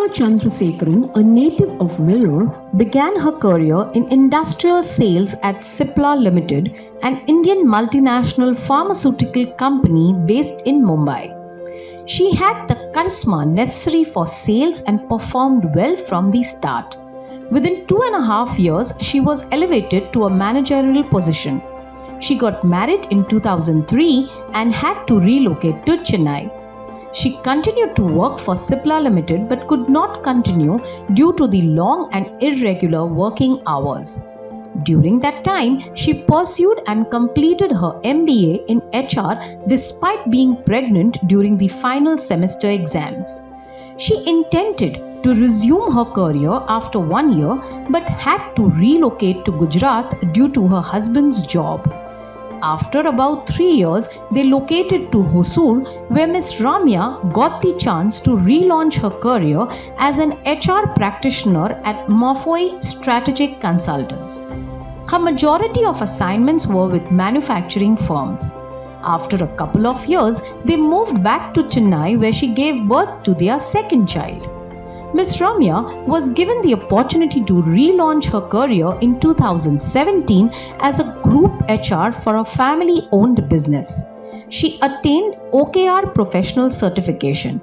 Ramya Chandrasekaran, a native of Vellore, began her career in industrial sales at Cipla Limited, an Indian multinational pharmaceutical company based in Mumbai. She had the charisma necessary for sales and performed well from the start. Within 2.5 years, she was elevated to a managerial position. She got married in 2003 and had to relocate to Chennai. She continued to work for Cipla Limited but could not continue due to the long and irregular working hours. During that time, she pursued and completed her MBA in HR despite being pregnant during the final semester exams. She intended to resume her career after 1 year but had to relocate to Gujarat due to her husband's job. After about 3 years, they located to Hosur, where Miss Ramya got the chance to relaunch her career as an HR practitioner at Morphoi Strategic Consultants. Her majority of assignments were with manufacturing firms. After a couple of years, they moved back to Chennai, where she gave birth to their second child. Miss Ramya was given the opportunity to relaunch her career in 2017 as a group HR for a family-owned business. She attained OKR professional certification.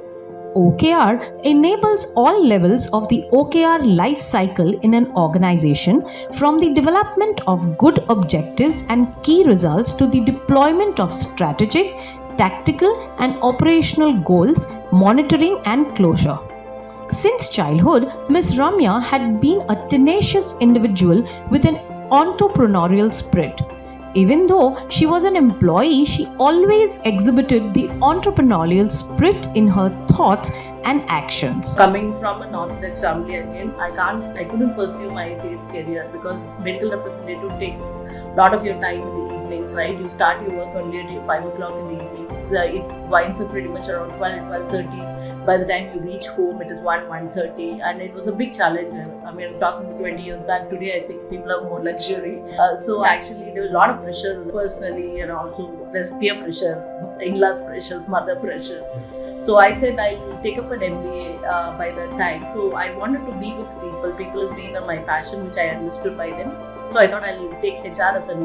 OKR enables all levels of the OKR life cycle in an organization, from the development of good objectives and key results to the deployment of strategic, tactical, and operational goals, monitoring, and closure. Since childhood, Ms. Ramya had been a tenacious individual with an entrepreneurial spirit. Even though she was an employee, she always exhibited the entrepreneurial spirit in her thoughts and actions. Coming from an orthodox family again, I couldn't pursue my sales career because medical representative takes a lot of your time in the evenings, right? You start your work only at 5 o'clock in the evening. It winds up pretty much around 12:30. By the time you reach home, it is 1:30, and it was a big challenge. I mean, I'm talking 20 years back. Today, I think people have more luxury. So actually, there was a lot of pressure personally, and also there's peer pressure, in-laws pressures, mother pressure. So I said I'll take up an MBA by that time. So I wanted to be with people. People has been my passion, which I understood by then. So I thought I'll take HR as a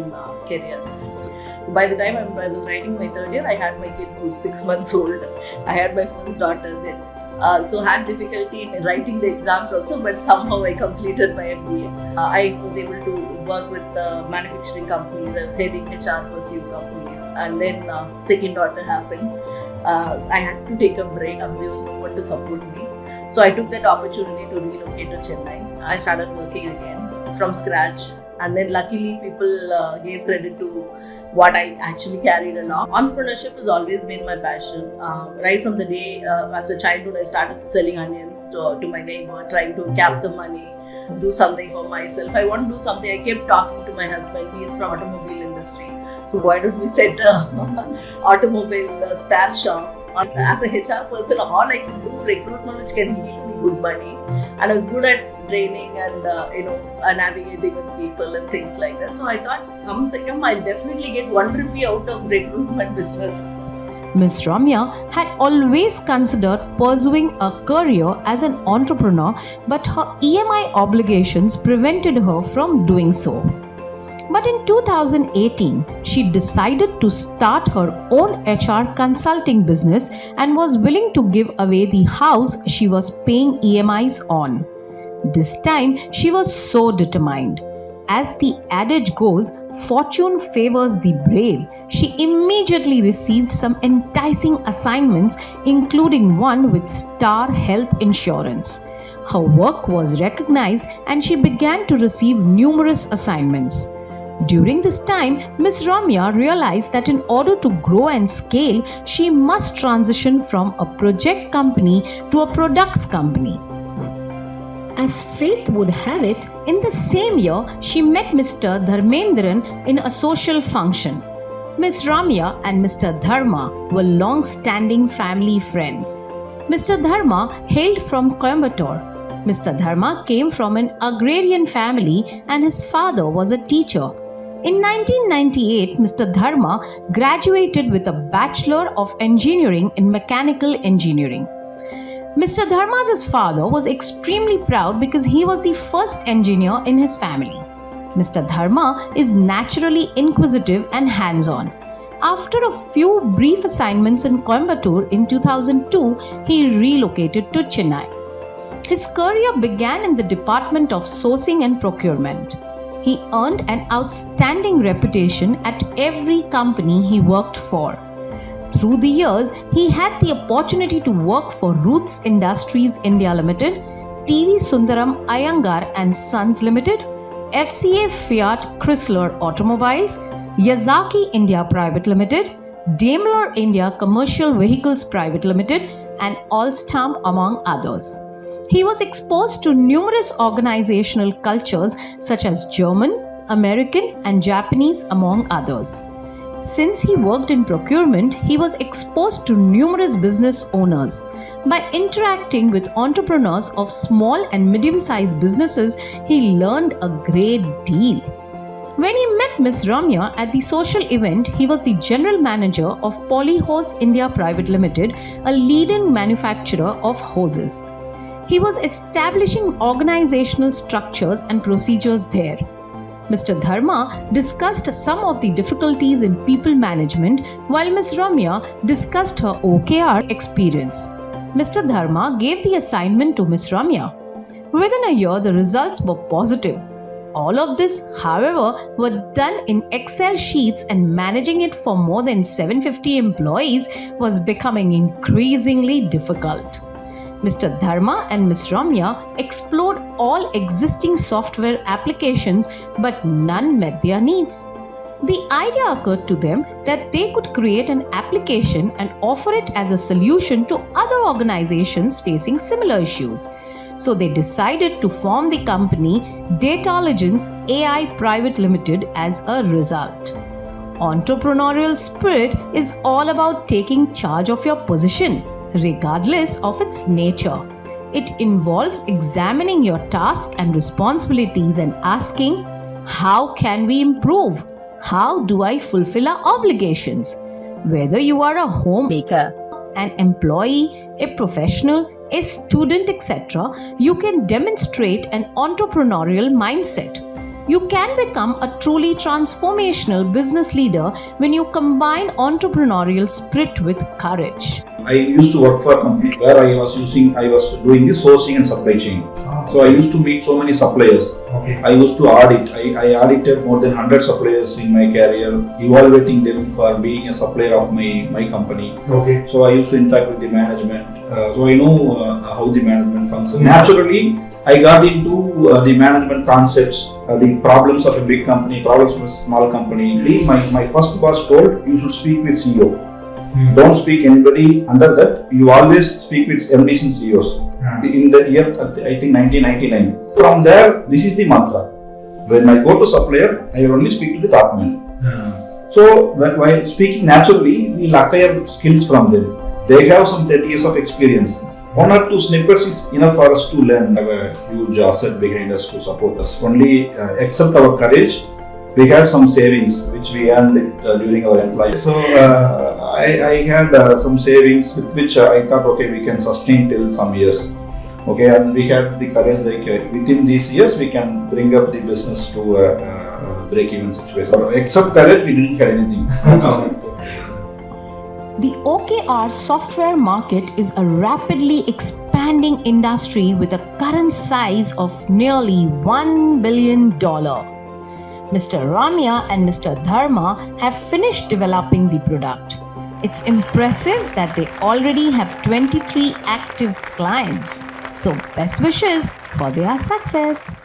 career. So by the time I was writing my third year, I had my kid who was 6 months old. I had my first daughter then. So had difficulty in writing the exams also, but somehow I completed my MBA. I was able to work with manufacturing companies. I was heading HR for a few companies, and then second daughter happened. I had to take a break, and there was no one to support me. So I took that opportunity to relocate to Chennai. I started working again from scratch. And then luckily people gave credit to what I actually carried along. Entrepreneurship has always been my passion. Right from the day as a childhood, I started selling onions to my neighbor, trying to cap the money, do something for myself. I want to do something. I kept talking to my husband. He is from automobile industry. So why don't we set automobile spare shop? As a HR person, all I could do recruitment, which can give me good money, and I was good at training and navigating with people and things like that. So I thought, come second, I'll definitely get 1 rupee out of recruitment business. Ms. Ramya had always considered pursuing a career as an entrepreneur, but her EMI obligations prevented her from doing so. But in 2018, she decided to start her own HR consulting business and was willing to give away the house she was paying EMIs on. This time, she was so determined. As the adage goes, fortune favors the brave. She immediately received some enticing assignments, including one with Star Health Insurance. Her work was recognized and she began to receive numerous assignments. During this time, Ms. Ramya realized that in order to grow and scale, she must transition from a project company to a products company. As fate would have it, in the same year, she met Mr. Dharmendiran in a social function. Ms. Ramya and Mr. Dharma were long-standing family friends. Mr. Dharma hailed from Coimbatore. Mr. Dharma came from an agrarian family and his father was a teacher. In 1998, Mr. Dharma graduated with a Bachelor of Engineering in Mechanical Engineering. Mr. Dharma's father was extremely proud because he was the first engineer in his family. Mr. Dharma is naturally inquisitive and hands-on. After a few brief assignments in Coimbatore in 2002, he relocated to Chennai. His career began in the Department of Sourcing and Procurement. He earned an outstanding reputation at every company he worked for. Through the years, he had the opportunity to work for Roots Industries India Limited, TV Sundaram Iyengar and Sons Limited, FCA Fiat Chrysler Automobiles, Yazaki India Private Limited, Daimler India Commercial Vehicles Private Limited, and Alstom among others. He was exposed to numerous organizational cultures such as German, American, and Japanese among others. Since he worked in procurement, he was exposed to numerous business owners. By interacting with entrepreneurs of small and medium-sized businesses, he learned a great deal. When he met Miss Ramya at the social event, he was the general manager of Polyhose India Private Limited, a leading manufacturer of hoses. He was establishing organizational structures and procedures there. Mr. Dharma discussed some of the difficulties in people management, while Ms. Ramya discussed her OKR experience. Mr. Dharma gave the assignment to Ms. Ramya. Within a year, the results were positive. All of this, however, were done in Excel sheets, and managing it for more than 750 employees was becoming increasingly difficult. Mr. Dharma and Ms. Ramya explored all existing software applications, but none met their needs. The idea occurred to them that they could create an application and offer it as a solution to other organizations facing similar issues. So they decided to form the company Datalligence AI Private Limited as a result. Entrepreneurial spirit is all about taking charge of your position, regardless of its nature. It involves examining your tasks and responsibilities and asking, how can we improve? How do I fulfill our obligations? Whether you are a homemaker, an employee, a professional, a student, etc., you can demonstrate an entrepreneurial mindset. You can become a truly transformational business leader when you combine entrepreneurial spirit with courage. I used to work for a company where I was doing the sourcing and supply chain. So I used to meet so many suppliers. Okay. I used to audit. I audited more than 100 suppliers in my career, evaluating them for being a supplier of my company. Okay. So I used to interact with the management. So I know how the management functions. Naturally, I got into the management concepts, the problems of a big company, problems of a small company. My first boss told, you should speak with CEO. Don't speak anybody under that. You always speak with MDs and CEOs. In the year, I think 1999. From there, this is the mantra. When I go to supplier, I will only speak to the top man. So while speaking naturally, we acquire skills from them. They have some 30 years of experience. One or two snippets is enough for us to learn. We have a huge asset behind us to support us. Only except our courage, we had some savings which we earned during our employment. So I had some savings with which I thought, okay, we can sustain till some years. Okay, and we had the courage, like within these years we can bring up the business to a break-even situation. Except courage, we didn't have anything. The OKR software market is a rapidly expanding industry with a current size of nearly $1 billion. Mr. Ramya and Mr. Dharma have finished developing the product. It's impressive that they already have 23 active clients. So best wishes for their success.